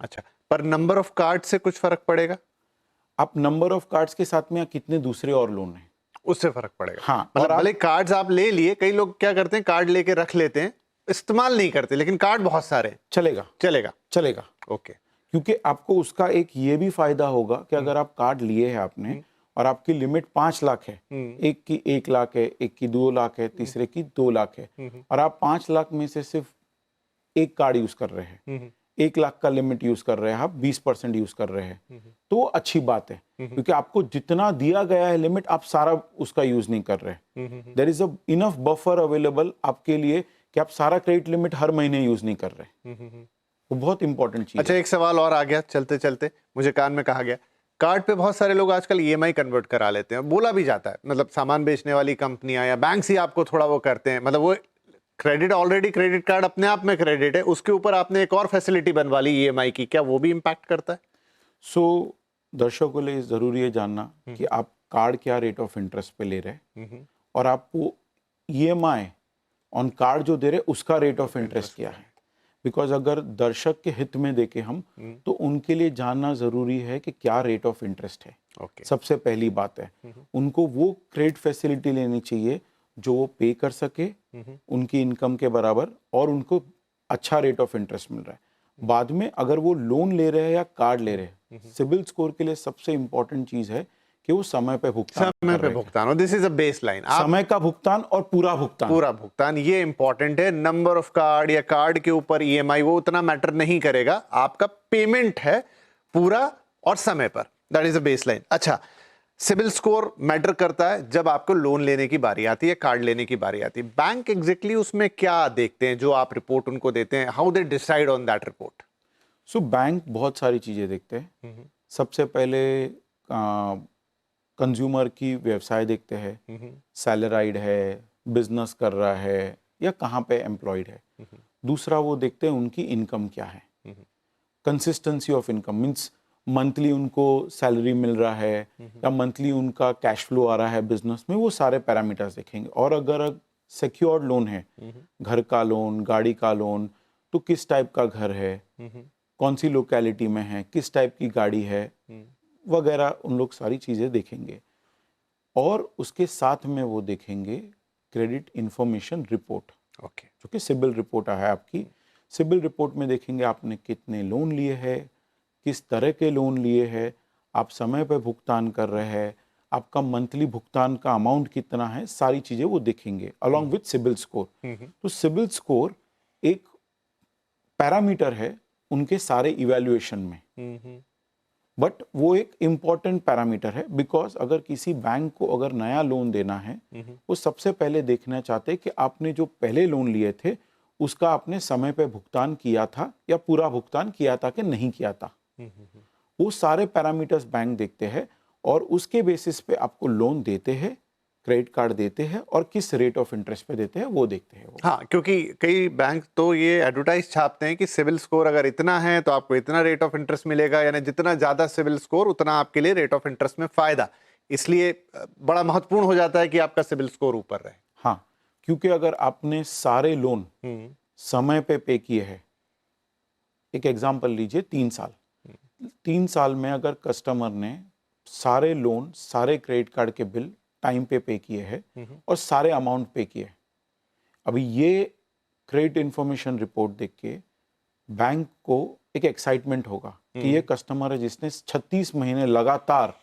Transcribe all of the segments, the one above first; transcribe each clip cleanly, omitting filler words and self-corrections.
अच्छा, पर number of card से कुछ फर्क पड़ेगा? आप नंबर ऑफ कार्ड्स के साथ में कितने दूसरे और लोन हैं, उससे फर्क पड़ेगा। हाँ। मतलब और भले कार्ड्स आप ले लिए, कई लोग क्या करते हैं कार्ड लेके रख लेते हैं, इस्तेमाल नहीं करते, लेकिन कार्ड बहुत सारे हैं। चलेगा चलेगा। चलेगा, ओके। क्योंकि आपको उसका एक ये भी फायदा होगा कि अगर आप कार्ड लिए हैं आपने और आपकी लिमिट 5 लाख है, एक की 1 लाख है, एक की 2 लाख है, तीसरे की 2 लाख है, और आप 5 लाख में से सिर्फ एक कार्ड यूज कर रहे हैं, 1 लाख का लिमिट यूज कर रहे हैं, आप 20% यूज कर रहे हैं, तो वो अच्छी बात है, क्योंकि आपको जितना दिया गया है लिमिट आप सारा उसका यूज नहीं कर रहे। There is a enough buffer available आपके लिए कि आप सारा क्रेडिट लिमिट हर महीने यूज नहीं कर रहे। वो बहुत इंपॉर्टेंट चीज अच्छा, है। एक सवाल और आ गया चलते चलते, मुझे कान में कहा गया, कार्ड पे बहुत सारे लोग आजकल ईएमआई कन्वर्ट करा लेते हैं, बोला भी जाता है, मतलब सामान बेचने वाली कंपनियां या बैंक ही आपको थोड़ा वो करते हैं, मतलब वो क्रेडिट, ऑलरेडी क्रेडिट कार्ड अपने आप में क्रेडिट है, उसके ऊपर आपने एक और फैसिलिटी बनवा ली ईएमआई की, क्या वो भी इम्पैक्ट करता है? सो दर्शकों के लिए जरूरी है जानना कि आप कार्ड क्या रेट ऑफ इंटरेस्ट पे ले रहे हैं और आपको ईएमआई ऑन कार्ड जो दे रहे उसका रेट ऑफ इंटरेस्ट क्या है। बिकॉज अगर दर्शक के हित में देखें हम, तो उनके लिए जानना जरूरी है कि क्या रेट ऑफ इंटरेस्ट है। ओके। सबसे पहली बात है, उनको वो क्रेडिट फैसिलिटी लेनी चाहिए जो वो पे कर सके उनकी इनकम के बराबर और उनको अच्छा रेट ऑफ इंटरेस्ट मिल रहा है। बाद में अगर वो लोन ले रहे हैं या कार्ड ले रहे हैं, सिबिल स्कोर के लिए सबसे इंपॉर्टेंट चीज है कि वो समय पे भुगतान समय कर पे रहे हैं। भुगतान, और this is a base line, समय का भुगतान और पूरा भुगतान। पूरा भुगतान, ये इंपॉर्टेंट है। नंबर ऑफ कार्ड या कार्ड के ऊपर ईएमआई वो उतना मैटर नहीं करेगा, आपका पेमेंट है पूरा और समय पर, that is a base line. अच्छा, सिबिल स्कोर मैटर करता है जब आपको लोन लेने की बारी आती है, कार्ड लेने की बारी आती है। बैंक एग्जैक्टली उसमें क्या देखते हैं जो आप रिपोर्ट उनको देते हैं, how they decide on that report? So bank बहुत सारी चीजें देखते हैं। सबसे पहले कंज्यूमर की व्यवसाय देखते हैं, सैलराइड है, बिजनेस कर रहा है या कहाँ पे एम्प्लॉयड है। दूसरा वो देखते हैं उनकी इनकम क्या है, consistency of income means monthly उनको सैलरी मिल रहा है या मंथली उनका कैश फ्लो आ रहा है बिजनेस में, वो सारे पैरामीटर्स देखेंगे। और अगर सिक्योर्ड लोन है, घर का लोन, गाड़ी का लोन, तो किस टाइप का घर है, कौन सी लोकेलिटी में है, किस टाइप की गाड़ी है वगैरह, उन लोग सारी चीज़ें देखेंगे। और उसके साथ में वो देखेंगे क्रेडिट इंफॉर्मेशन रिपोर्ट, ओके। जो कि सिबिल रिपोर्ट है आपकी। सिबिल रिपोर्ट में देखेंगे आपने कितने लोन लिए हैं, किस तरह के लोन लिए हैं, आप समय पर भुगतान कर रहे हैं, आपका मंथली भुगतान का अमाउंट कितना है, सारी चीज़ें वो देखेंगे अलॉन्ग विथ सिबिल स्कोर। तो सिबिल स्कोर एक पैरामीटर है उनके सारे इवैल्यूएशन में, बट वो एक इम्पॉर्टेंट पैरामीटर है। बिकॉज अगर किसी बैंक को अगर नया लोन देना है, वो सबसे पहले देखना चाहते हैं कि आपने जो पहले लोन लिए थे उसका आपने समय पे भुगतान किया था या पूरा भुगतान किया था कि नहीं किया था। वो सारे पैरामीटर्स बैंक देखते हैं और उसके बेसिस पे आपको लोन देते हैं, क्रेडिट कार्ड देते हैं, और किस रेट ऑफ इंटरेस्ट पे देते हैं वो देखते हैं वो। हाँ, क्योंकि कई बैंक तो ये एडवर्टाइज छापते हैं कि सिविल स्कोर अगर इतना है तो आपको इतना रेट ऑफ इंटरेस्ट मिलेगा, यानी जितना ज्यादा सिविल स्कोर उतना आपके लिए रेट ऑफ इंटरेस्ट में फायदा, इसलिए बड़ा महत्वपूर्ण हो जाता है कि आपका सिविल स्कोर ऊपर रहे। हाँ, क्योंकि अगर आपने सारे लोन समय पे किए हैं, एक एग्जांपल लीजिए 3 साल, 3 साल में अगर कस्टमर ने सारे लोन, सारे क्रेडिट कार्ड के बिल टाइम पे किए हैं और सारे अमाउंट पे किए, अभी ये क्रेडिट इंफॉर्मेशन रिपोर्ट देख के बैंक को एक एक्साइटमेंट होगा कि ये कस्टमर है जिसने 36 महीने लगातार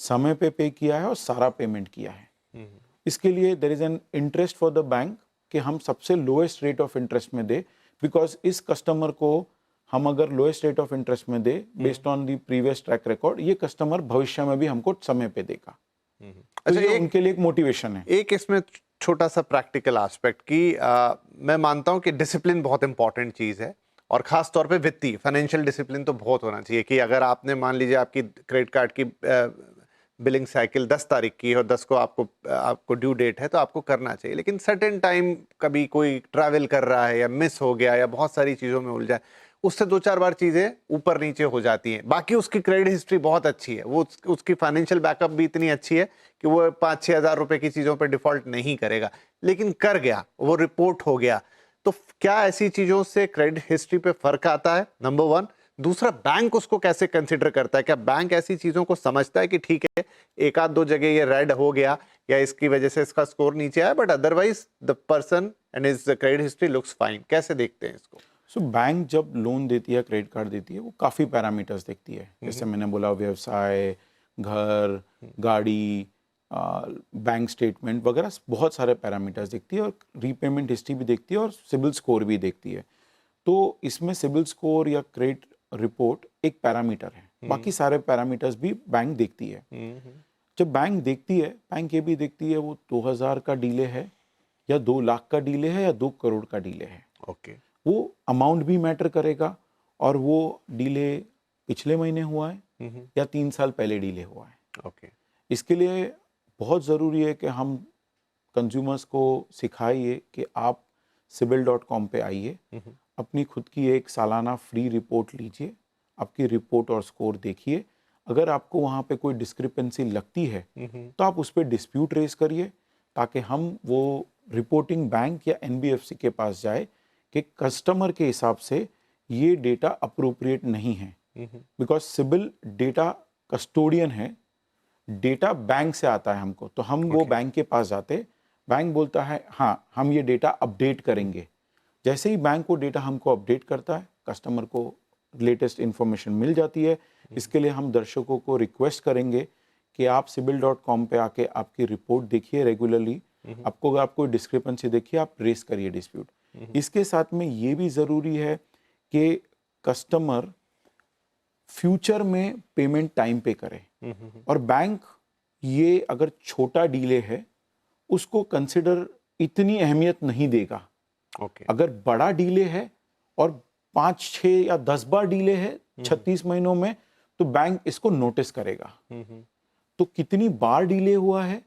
समय पे किया है और सारा पेमेंट किया है। इसके लिए there is an interest for the bank कि हम सबसे लोएस्ट रेट ऑफ इंटरेस्ट में दे, बिकॉज इस कस्टमर को हम अगर लोएस्ट रेट ऑफ इंटरेस्ट में they based on the previous track record, ये कस्टमर भविष्य में भी हमको समय पे देगा। अच्छा, तो ये उनके लिए एक मोटिवेशन है। एक इसमें छोटा सा प्रैक्टिकल एस्पेक्ट की मैं मानता हूं कि डिसिप्लिन बहुत इंपॉर्टेंट चीज है, और खास तौर पे वित्तीय फाइनेंशियल डिसिप्लिन तो बहुत होना चाहिए कि अगर आपने मान लीजिए आपकी क्रेडिट कार्ड की बिलिंग साइकिल 10 तारीख की है और 10 को आपको ड्यू डेट है तो आपको करना चाहिए, लेकिन सर्टेन टाइम कभी कोई ट्रैवल कर रहा है या मिस हो गया या बहुत सारी चीज़ों में उलझा है, उससे 2-4 बार चीज़ें ऊपर नीचे हो जाती हैं। बाकी उसकी क्रेडिट हिस्ट्री बहुत अच्छी है, वो उसकी फाइनेंशियल बैकअप भी इतनी अच्छी है कि वो 5-6 हज़ार रुपए की चीज़ों पर डिफॉल्ट नहीं करेगा, लेकिन कर गया, वो रिपोर्ट हो गया, तो क्या ऐसी चीजों से क्रेडिट हिस्ट्री पे फर्क आता है? Number one. दूसरा, बैंक उसको कैसे कंसिडर करता है? क्या बैंक ऐसी चीजों को समझता है कि ठीक है, एक आध दो जगह ये रेड हो गया या इसकी वजह से इसका स्कोर नीचे आया, but otherwise the person and his credit history looks fine? कैसे देखते हैं इसको? सो बैंक जब लोन देती है, क्रेडिट कार्ड देती है, वो काफ़ी पैरामीटर्स देखती है। जैसे मैंने बोला, व्यवसाय, घर, गाड़ी, बैंक स्टेटमेंट वगैरह बहुत सारे पैरामीटर्स देखती है, और रीपेमेंट हिस्ट्री भी देखती है, और सिबिल स्कोर भी देखती है। तो इसमें सिबिल स्कोर या क्रेडिट रिपोर्ट एक पैरामीटर है, बाकी सारे पैरामीटर्स भी बैंक देखती है। जब बैंक देखती है, बैंक ये भी देखती है वो 2000 का डीले है या 2 लाख का डीले है या 2 करोड़ का डीले है। ओके। वो अमाउंट भी मैटर करेगा, और वो डीले पिछले महीने हुआ है या 3 साल पहले डीले हुआ है। ओके। इसके लिए बहुत ज़रूरी है कि हम कंज्यूमर्स को सिखाइए कि आप sibil.com पे आइए, अपनी खुद की एक सालाना फ्री रिपोर्ट लीजिए, आपकी रिपोर्ट और स्कोर देखिए। अगर आपको वहाँ पे कोई डिस्क्रिपेंसी लगती है तो आप उस पर डिस्प्यूट रेज करिए, ताकि हम वो रिपोर्टिंग बैंक या एनबीएफसी के पास जाए कि कस्टमर के हिसाब से ये डेटा अप्रोप्रिएट नहीं है। बिकॉज सिबिल डेटा कस्टोडियन है, डेटा बैंक से आता है हमको, तो हम वो बैंक के पास जाते, बैंक बोलता है हाँ हम ये डेटा अपडेट करेंगे। जैसे ही बैंक वो डेटा हमको अपडेट करता है, कस्टमर को लेटेस्ट इन्फॉर्मेशन मिल जाती है। इसके लिए हम दर्शकों को रिक्वेस्ट करेंगे कि आप sibil.com पे आके आपकी रिपोर्ट देखिए रेगुलरली। आपको अगर आपको डिस्क्रिपेंसी देखिए, आप रेस करिए डिस्प्यूट। इसके साथ में ये भी ज़रूरी है कि कस्टमर फ्यूचर में पेमेंट टाइम पे करे, और बैंक ये अगर छोटा डीले है उसको कंसिडर इतनी अहमियत नहीं देगा। अगर बड़ा डीले है और 5, 6 या 10 बार डीले है 36 महीनों में, तो बैंक इसको नोटिस करेगा। तो कितनी बार डीले हुआ है,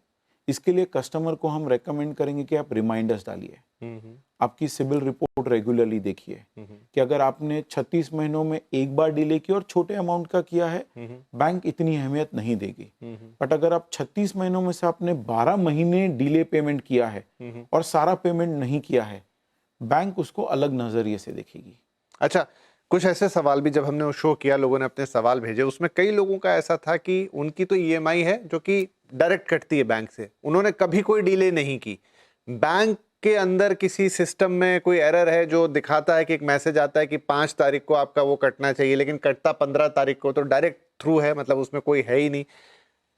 इसके लिए कस्टमर को हम रेकमेंड करेंगे कि आप रिमाइंडर्स डालिए, आपकी सिबिल रिपोर्ट रेगुलरली देखिए कि अगर आपने 36 महीनों में एक बार डिले किया और छोटे अमाउंट का किया है, बैंक इतनी अहमियत नहीं देगी। बट अगर आप 36 महीनों में से आपने 12 महीने डिले पेमेंट किया है और सारा पेमेंट नहीं किया है, बैंक उसको अलग नजरिए से देखेगी। अच्छा, कुछ ऐसे सवाल भी जब हमने वो शो किया, लोगों ने अपने सवाल भेजे, उसमें कई लोगों का ऐसा था कि उनकी तो ईएमआई है जो कि डायरेक्ट कटती है बैंक से, उन्होंने कभी कोई डिले नहीं की। बैंक के अंदर किसी सिस्टम में कोई एरर है जो दिखाता है कि एक मैसेज आता है कि 5 तारीख को आपका वो कटना चाहिए, लेकिन कटता 15 तारीख को, तो डायरेक्ट थ्रू है, मतलब उसमें कोई है ही नहीं,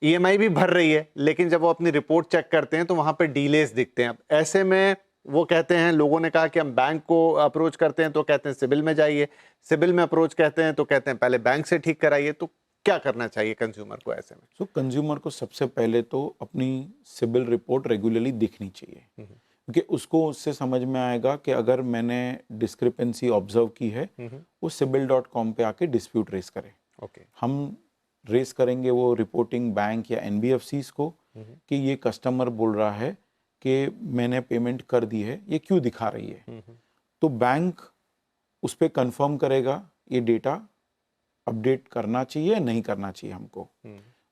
ईएमआई भी भर रही है, लेकिन जब वो अपनी रिपोर्ट चेक करते हैं तो वहां पे डीलेस दिखते हैं। अब ऐसे में वो कहते हैं, लोगों ने कहा कि हम बैंक को अप्रोच करते हैं तो कहते हैं सिबिल में जाइए, सिबिल में अप्रोच कहते हैं तो कहते हैं पहले बैंक से ठीक कराइए। तो क्या करना चाहिए कंज्यूमर को ऐसे में? सो कंज्यूमर को सबसे पहले तो अपनी सिबिल रिपोर्ट रेगुलरली दिखनी चाहिए, क्योंकि उसको उससे समझ में आएगा कि अगर मैंने डिस्क्रिपेंसी ऑब्जर्व की है, वो sibil.com पे आके डिस्प्यूट रेस करे। हम रेस करेंगे वो रिपोर्टिंग बैंक या एनबीएफसीज को कि ये कस्टमर बोल रहा है कि मैंने पेमेंट कर दी है, ये क्यों दिखा रही है। तो बैंक उस पर कंफर्म करेगा ये डेटा अपडेट करना चाहिए या नहीं करना चाहिए हमको।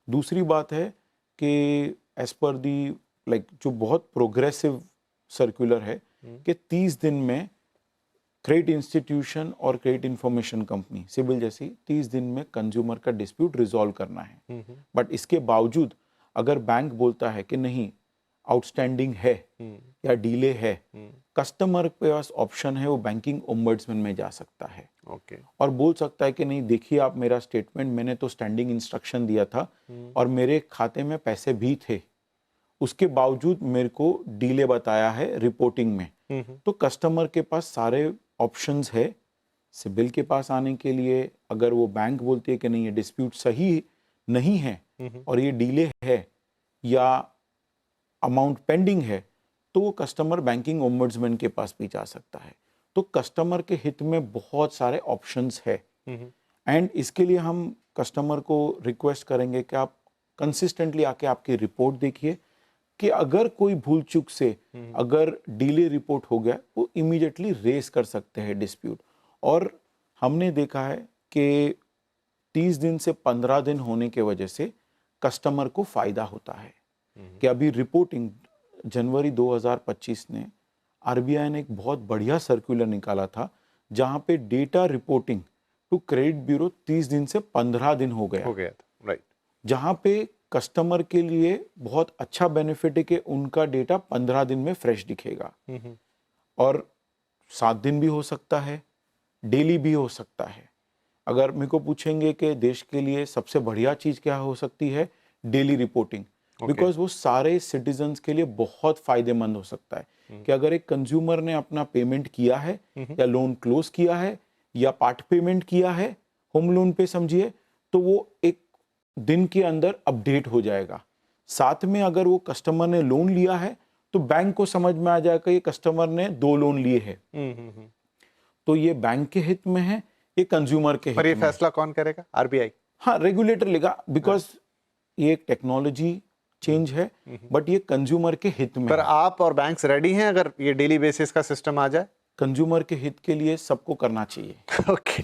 दूसरी बात है कि एज पर दी जो बहुत प्रोग्रेसिव सर्कुलर है कि 30 दिन में क्रेडिट इंस्टीट्यूशन और क्रेडिट इंफॉर्मेशन कंपनी सिबिल जैसी 30 दिन में कंज्यूमर का डिस्प्यूट रिजॉल्व करना है। बट इसके बावजूद अगर बैंक बोलता है कि नहीं, आउटस्टैंडिंग है या डीले है, कस्टमर के पास ऑप्शन है, वो बैंकिंग ओम्बड्समैन में जा सकता है और बोल सकता है कि नहीं देखिए आप मेरा स्टेटमेंट, मैंने तो स्टैंडिंग इंस्ट्रक्शन दिया था और मेरे खाते में पैसे भी थे, उसके बावजूद मेरे को डीले बताया है रिपोर्टिंग में। तो कस्टमर के पास सारे ऑप्शंस है सिबिल के पास आने के लिए। अगर वो बैंक बोलती है कि नहीं ये डिस्प्यूट सही नहीं है और ये डीले है या अमाउंट पेंडिंग है, तो वो कस्टमर बैंकिंग ओम्बड्समैन के पास भी जा सकता है। तो कस्टमर के हित में बहुत सारे ऑप्शंस है एंड इसके लिए हम कस्टमर को रिक्वेस्ट करेंगे कि आप कंसिस्टेंटली आके आपकी रिपोर्ट देखिए कि अगर कोई भूल चूक से अगर डिले रिपोर्ट हो गया, वो इमीडिएटली रेस कर सकते हैं डिस्प्यूट। और हमने देखा है कि 30 दिन से 15 दिन होने के वजह से कस्टमर को फायदा होता है कि अभी रिपोर्टिंग जनवरी 2025 ने आरबीआई ने एक बहुत बढ़िया सर्कुलर निकाला था जहां पे data reporting to credit bureau 30 दिन से 15 दिन हो गया, था, राइट। जहां पे कस्टमर के लिए बहुत अच्छा बेनिफिट है कि उनका डेटा 15 दिन में फ्रेश दिखेगा और 7 दिन भी हो सकता है, डेली भी हो सकता है। अगर मेरे को पूछेंगे कि देश के लिए सबसे बढ़िया चीज़ क्या हो सकती है, डेली रिपोर्टिंग, बिकॉज वो सारे सिटीजन्स के लिए बहुत फायदेमंद हो सकता है कि अगर एक कंज्यूमर ने अपना पेमेंट किया है या लोन क्लोज किया है या पार्ट पेमेंट किया है होम लोन पे समझिए, तो वो एक दिन के अंदर अपडेट हो जाएगा। साथ में अगर वो कस्टमर ने लोन लिया है तो बैंक को समझ में आ जाएगा ये कस्टमर ने 2 लोन लिए हैं, तो ये बैंक के हित में है, ये कंज्यूमर के हित पर ये में है। फैसला कौन करेगा? आरबीआई। हाँ, रेगुलेटर लेगा, बिकॉज ये एक टेक्नोलॉजी चेंज है, बट ये कंज्यूमर के हित में पर है। आप और बैंक्स रेडी हैं अगर ये डेली बेसिस का सिस्टम आ जाए? कंज्यूमर के हित के लिए सबको करना चाहिए। ओके।